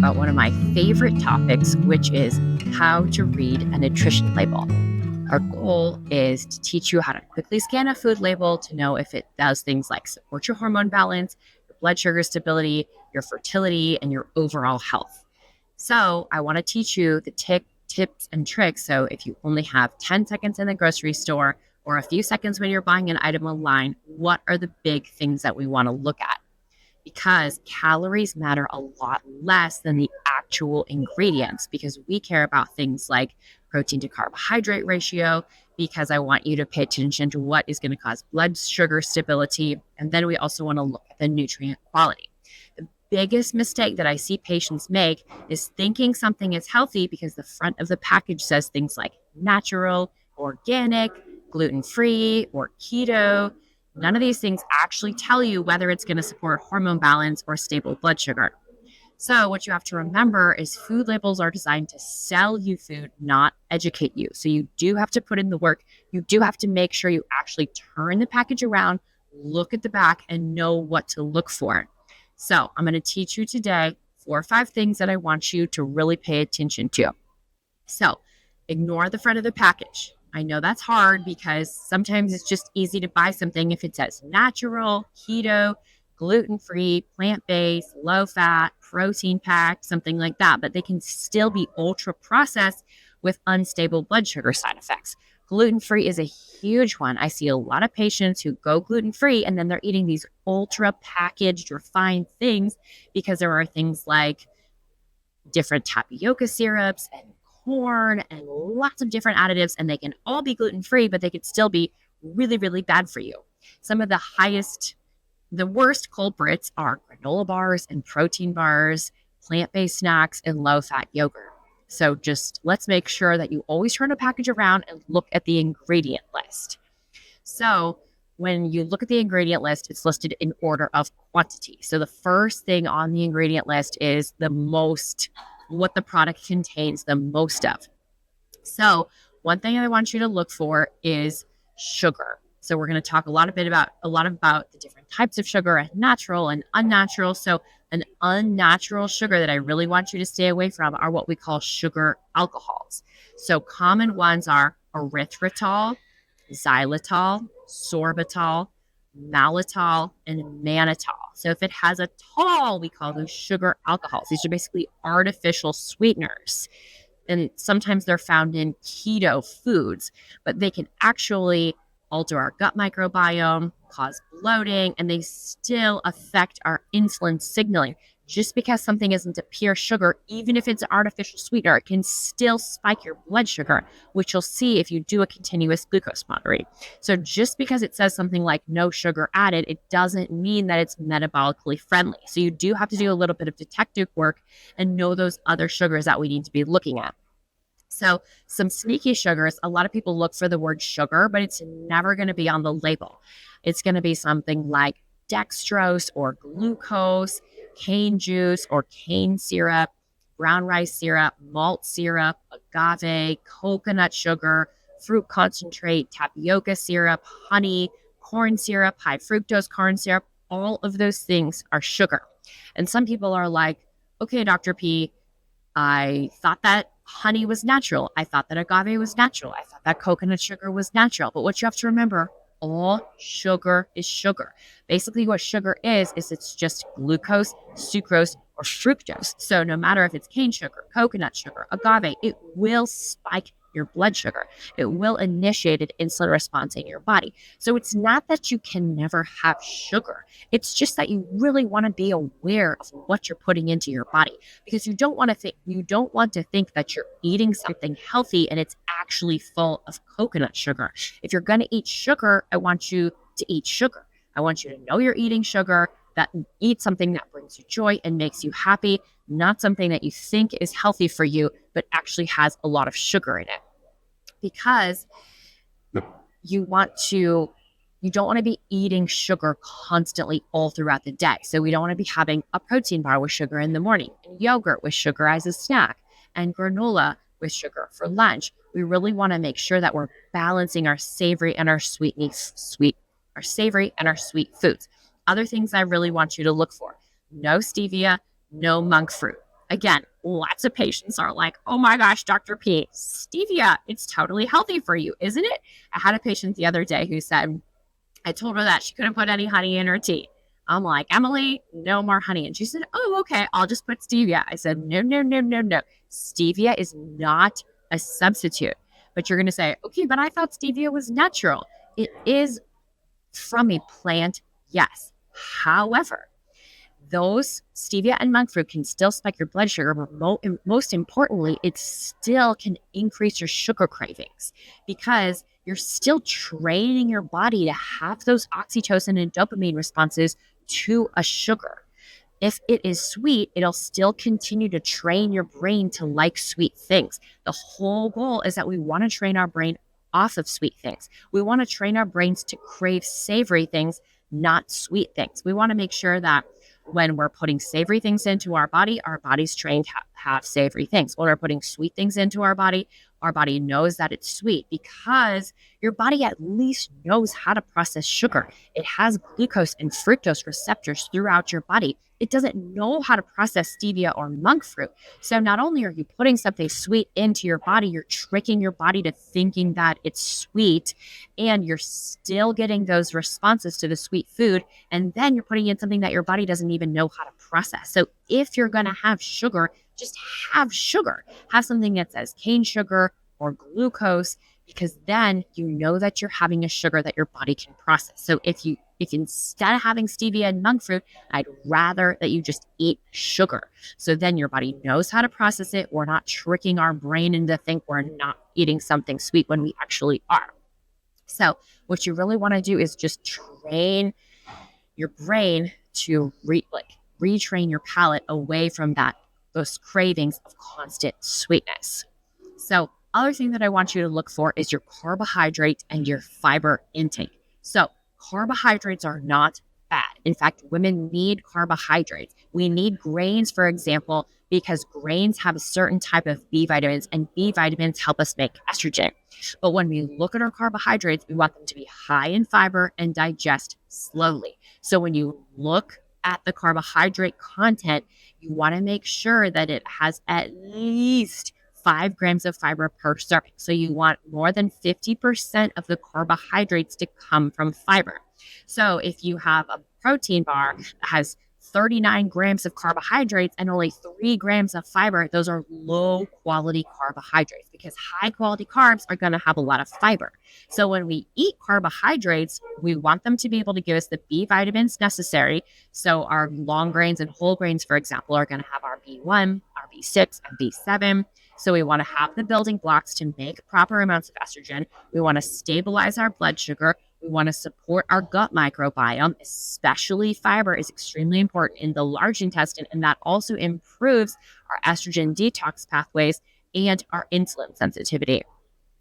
about one of my favorite topics, which is how to read a nutrition label. Our goal is to teach you how to quickly scan a food label to know if it does things like support your hormone balance, your blood sugar stability, your fertility, and your overall health. So I want to teach you the tips and tricks. So if you only have 10 seconds in the grocery store or a few seconds when you're buying an item online, what are the big things that we want to look at? Because calories matter a lot less than the actual ingredients, because we care about things like protein to carbohydrate ratio, because I want you to pay attention to what is going to cause blood sugar stability. And then we also want to look at the nutrient quality. The biggest mistake that I see patients make is thinking something is healthy because the front of the package says things like natural, organic, gluten-free, or keto. None of these things actually tell you whether it's going to support hormone balance or stable blood sugar. So what you have to remember is food labels are designed to sell you food, not educate you. So you do have to put in the work. You do have to make sure you actually turn the package around, look at the back, and know what to look for. So I'm going to teach you today 4 or 5 things that I want you to really pay attention to. So ignore the front of the package. I know that's hard because sometimes it's just easy to buy something if it says natural, keto, gluten-free, plant-based, low-fat, protein-packed, something like that. But they can still be ultra-processed with unstable blood sugar side effects. Gluten-free is a huge one. I see a lot of patients who go gluten-free and then they're eating these ultra-packaged, refined things because there are things like different tapioca syrups and corn and lots of different additives, and they can all be gluten-free, but they could still be really, really bad for you. Some of the worst culprits are granola bars and protein bars, plant-based snacks, and low-fat yogurt. So just let's make sure that you always turn a package around and look at the ingredient list. So when you look at the ingredient list, it's listed in order of quantity. So the first thing on the ingredient list is what the product contains the most of. So one thing I want you to look for is sugar. So we're going to talk a lot about the different types of sugar, and natural and unnatural. So an unnatural sugar that I really want you to stay away from are what we call sugar alcohols. So common ones are erythritol, xylitol, sorbitol, maltitol, and mannitol. So if it has a tol, we call those sugar alcohols. These are basically artificial sweeteners. And sometimes they're found in keto foods, but they can actually alter our gut microbiome, cause bloating, and they still affect our insulin signaling. Just because something isn't a pure sugar, even if it's an artificial sweetener, it can still spike your blood sugar, which you'll see if you do a continuous glucose monitoring. So just because it says something like no sugar added, it doesn't mean that it's metabolically friendly. So you do have to do a little bit of detective work and know those other sugars that we need to be looking at. So some sneaky sugars, a lot of people look for the word sugar, but it's never going to be on the label. It's going to be something like dextrose or glucose, cane juice or cane syrup, brown rice syrup, malt syrup, agave, coconut sugar, fruit concentrate, tapioca syrup, honey, corn syrup, high fructose corn syrup. All of those things are sugar. And some people are like, okay, Dr. P, I thought that honey was natural. I thought that agave was natural. I thought that coconut sugar was natural. But what you have to remember, all sugar is sugar. Basically, what sugar is it's just glucose, sucrose, or fructose. So no matter if it's cane sugar, coconut sugar, agave, it will spike your blood sugar. It will initiate an insulin response in your body. So it's not that you can never have sugar. It's just that you really want to be aware of what you're putting into your body, because you don't want to think that you're eating something healthy and it's actually full of coconut sugar. If you're going to eat sugar, I want you to eat sugar. I want you to know you're eating sugar, that eat something that brings you joy and makes you happy, not something that you think is healthy for you, but actually has a lot of sugar in it. Because you don't want to be eating sugar constantly all throughout the day. So we don't want to be having a protein bar with sugar in the morning, and yogurt with sugar as a snack, and granola with sugar for lunch. We really want to make sure that we're balancing our savory and our sweet foods. Other things I really want you to look for: no stevia, no monk fruit. Again, lots of patients are like, oh my gosh, Dr. P, stevia, it's totally healthy for you, isn't it? I had a patient the other day who said, I told her that she couldn't put any honey in her tea. I'm like, Emily, no more honey. And she said, oh, okay, I'll just put stevia. I said, no, no, no, no, no. Stevia is not a substitute. But you're going to say, okay, but I thought stevia was natural. It is from a plant, yes. However, those stevia and monk fruit can still spike your blood sugar, but most importantly, it still can increase your sugar cravings because you're still training your body to have those oxytocin and dopamine responses to a sugar. If it is sweet, it'll still continue to train your brain to like sweet things. The whole goal is that we want to train our brain off of sweet things. We want to train our brains to crave savory things, not sweet things. We want to make sure that when we're putting savory things into our body's trained to have savory things. When we're putting sweet things into our body knows that it's sweet because your body at least knows how to process sugar. It has glucose and fructose receptors throughout your body. It doesn't know how to process stevia or monk fruit. So not only are you putting something sweet into your body, you're tricking your body to thinking that it's sweet, and you're still getting those responses to the sweet food. And then you're putting in something that your body doesn't even know how to process. So if you're going to have sugar, just have sugar. Have something that says cane sugar or glucose, because then you know that you're having a sugar that your body can process. So if instead of having stevia and monk fruit, I'd rather that you just eat sugar. So then your body knows how to process it. We're not tricking our brain into think we're not eating something sweet when we actually are. So what you really want to do is just train your brain to retrain your palate away from those cravings of constant sweetness. So other thing that I want you to look for is your carbohydrate and your fiber intake. So carbohydrates are not bad. In fact, women need carbohydrates. We need grains, for example, because grains have a certain type of B vitamins, and B vitamins help us make estrogen. But when we look at our carbohydrates, we want them to be high in fiber and digest slowly. So when you look at the carbohydrate content, you want to make sure that it has at least 5 grams of fiber per serving. So you want more than 50% of the carbohydrates to come from fiber. So if you have a protein bar that has 39 grams of carbohydrates and only 3 grams of fiber, those are low quality carbohydrates, because high quality carbs are going to have a lot of fiber. So when we eat carbohydrates, we want them to be able to give us the B vitamins necessary. So our long grains and whole grains, for example, are going to have our B1, our B6, and B7. So we want to have the building blocks to make proper amounts of estrogen. We want to stabilize our blood sugar. We want to support our gut microbiome, especially fiber is extremely important in the large intestine, and that also improves our estrogen detox pathways and our insulin sensitivity.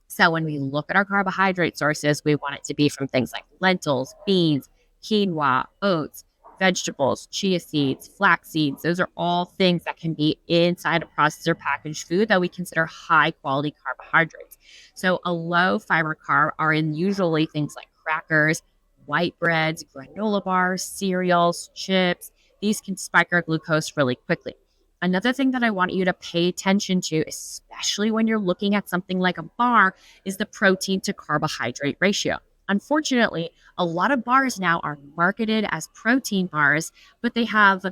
So when we look at our carbohydrate sources, we want it to be from things like lentils, beans, quinoa, oats, vegetables, chia seeds, flax seeds. Those are all things that can be inside a processed or packaged food that we consider high quality carbohydrates. So a low fiber carb are in usually things like crackers, white breads, granola bars, cereals, chips. These can spike our glucose really quickly. Another thing that I want you to pay attention to, especially when you're looking at something like a bar, is the protein to carbohydrate ratio. Unfortunately, a lot of bars now are marketed as protein bars, but they have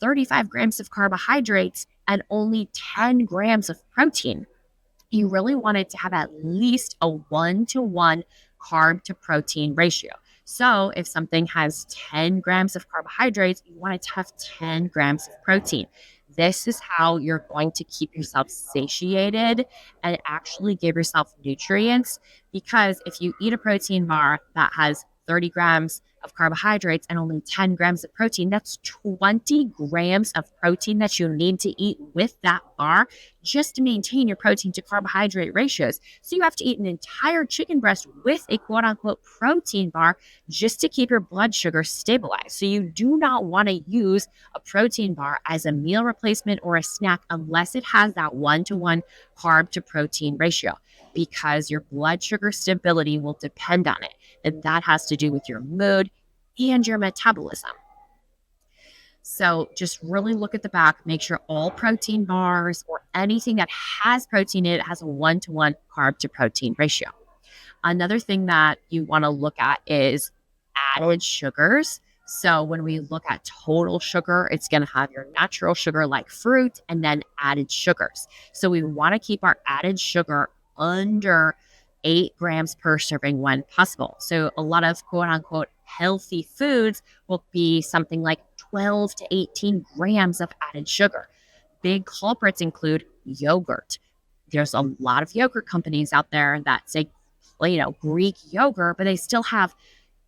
35 grams of carbohydrates and only 10 grams of protein. You really want it to have at least a 1-to-1 carb to protein ratio. So if something has 10 grams of carbohydrates, you want it to have 10 grams of protein. This is how you're going to keep yourself satiated and actually give yourself nutrients. Because if you eat a protein bar that has 30 grams of carbohydrates and only 10 grams of protein, that's 20 grams of protein that you need to eat with that bar just to maintain your protein to carbohydrate ratios. So you have to eat an entire chicken breast with a quote unquote protein bar just to keep your blood sugar stabilized. So you do not want to use a protein bar as a meal replacement or a snack unless it has that 1-to-1 carb to protein ratio, because your blood sugar stability will depend on it. And that has to do with your mood and your metabolism. So just really look at the back, make sure all protein bars or anything that has protein in it has a 1-to-1 carb to protein ratio. Another thing that you want to look at is added sugars. So when we look at total sugar, it's going to have your natural sugar like fruit and then added sugars. So we want to keep our added sugar under 8 grams per serving when possible. So a lot of quote unquote healthy foods will be something like 12 to 18 grams of added sugar. Big culprits include yogurt. There's a lot of yogurt companies out there that say, Greek yogurt, but they still have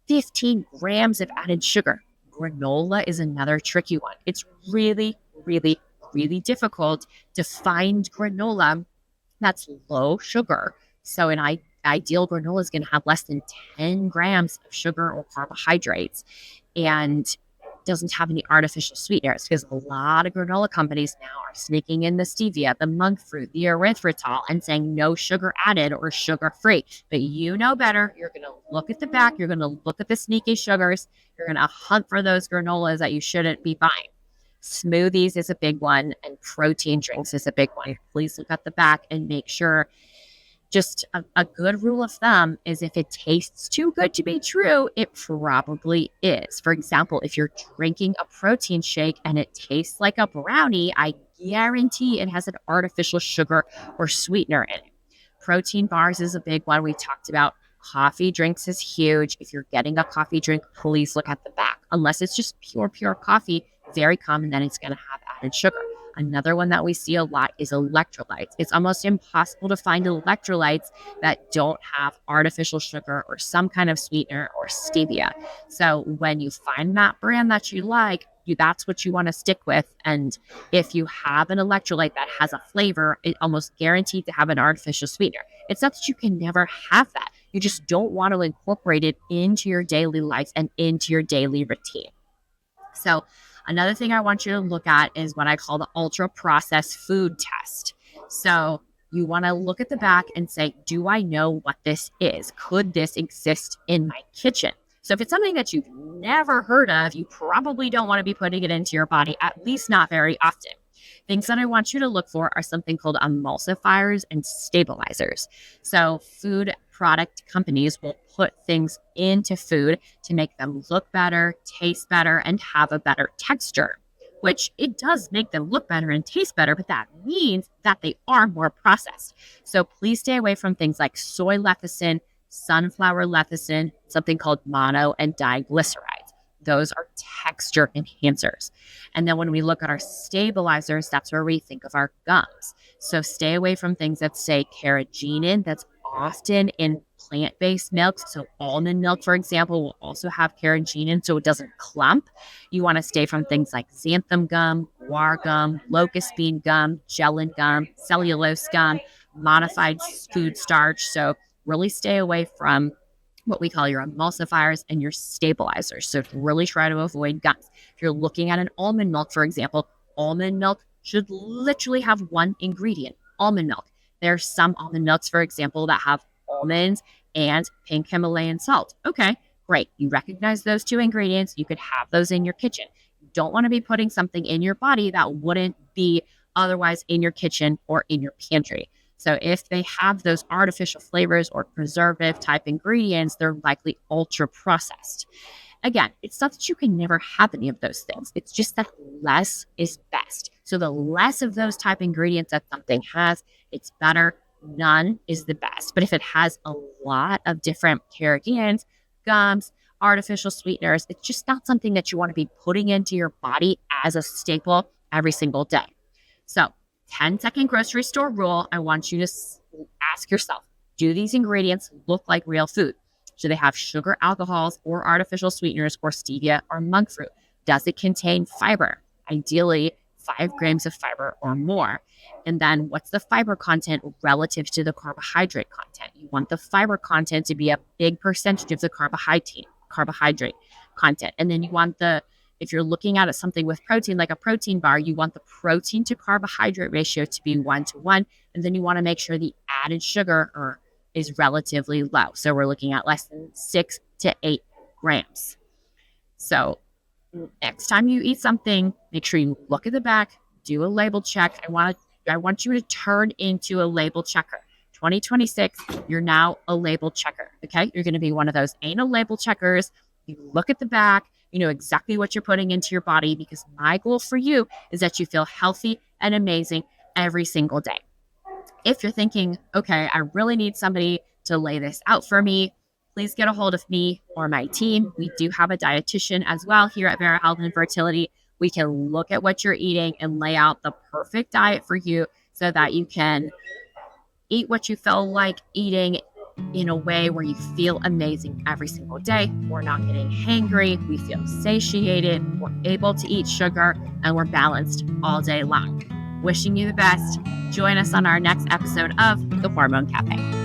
15 grams of added sugar. Granola is another tricky one. It's really, really, really difficult to find granola that's low sugar. So an ideal granola is going to have less than 10 grams of sugar or carbohydrates and doesn't have any artificial sweeteners, because a lot of granola companies now are sneaking in the stevia, the monk fruit, the erythritol, and saying no sugar added or sugar free. But you know better. You're going to look at the back. You're going to look at the sneaky sugars. You're going to hunt for those granolas that you shouldn't be buying. Smoothies is a big one, and protein drinks is a big one. Please look at the back and make sure. Just a good rule of thumb is if it tastes too good to be true, it probably is. For example, if you're drinking a protein shake and it tastes like a brownie, I guarantee it has an artificial sugar or sweetener in it. Protein bars is a big one we talked about. Coffee drinks is huge. If you're getting a coffee drink, please look at the back. Unless it's just pure coffee, very common, then it's going to have added sugar. Another one that we see a lot is electrolytes. It's almost impossible to find electrolytes that don't have artificial sugar or some kind of sweetener or stevia. So when you find that brand that you like, that's what you want to stick with. And if you have an electrolyte that has a flavor, it almost guaranteed to have an artificial sweetener. It's not that you can never have that. You just don't want to incorporate it into your daily life and into your daily routine. So another thing I want you to look at is what I call the ultra processed food test. So you want to look at the back and say, do I know what this is? Could this exist in my kitchen? So if it's something that you've never heard of, you probably don't want to be putting it into your body, at least not very often. Things that I want you to look for are something called emulsifiers and stabilizers. So food product companies will put things into food to make them look better, taste better, and have a better texture, which it does make them look better and taste better, but that means that they are more processed. So please stay away from things like soy lecithin, sunflower lecithin, something called mono and diglycerides. Those are texture enhancers. And then when we look at our stabilizers, that's where we think of our gums. So stay away from things that say carrageenan. That's often in plant-based milks. So almond milk, for example, will also have carrageenan so it doesn't clump. You want to stay from things like xanthan gum, guar gum, locust bean gum, gellan gum, cellulose gum, modified food starch. So really stay away from what we call your emulsifiers and your stabilizers. So really try to avoid gums. If you're looking at an almond milk, for example, almond milk should literally have one ingredient, almond milk. There's some almond milks, for example, that have almonds and pink Himalayan salt. Okay, great. You recognize those two ingredients. You could have those in your kitchen. You don't want to be putting something in your body that wouldn't be otherwise in your kitchen or in your pantry. So if they have those artificial flavors or preservative type ingredients, they're likely ultra processed. Again, it's not that you can never have any of those things. It's just that less is best. So the less of those type ingredients that something has, it's better. None is the best. But if it has a lot of different carrageenans, gums, artificial sweeteners, it's just not something that you want to be putting into your body as a staple every single day. So 10-second grocery store rule, I want you to ask yourself, do these ingredients look like real food? Do they have sugar, alcohols, or artificial sweeteners, or stevia, or monk fruit? Does it contain fiber? Ideally, 5 grams of fiber or more. And then what's the fiber content relative to the carbohydrate content? You want the fiber content to be a big percentage of the carbohydrate content. And then you want if you're looking at something with protein, like a protein bar, you want the protein to carbohydrate ratio to be 1-to-1. And then you want to make sure the added sugar is relatively low. So we're looking at less than 6 to 8 grams. So Next time you eat something, make sure you look at the back, do a label check. I want you to turn into a label checker. 2026, you're now a label checker. Okay. You're going to be one of those anal label checkers. You look at the back, you know exactly what you're putting into your body, because my goal for you is that you feel healthy and amazing every single day. If you're thinking, okay, I really need somebody to lay this out for me, please get a hold of me or my team. We do have a dietitian as well here at Vera Health and Fertility. We can look at what you're eating and lay out the perfect diet for you so that you can eat what you feel like eating in a way where you feel amazing every single day. We're not getting hangry. We feel satiated. We're able to eat sugar, and we're balanced all day long. Wishing you the best. Join us on our next episode of the Hormone Café.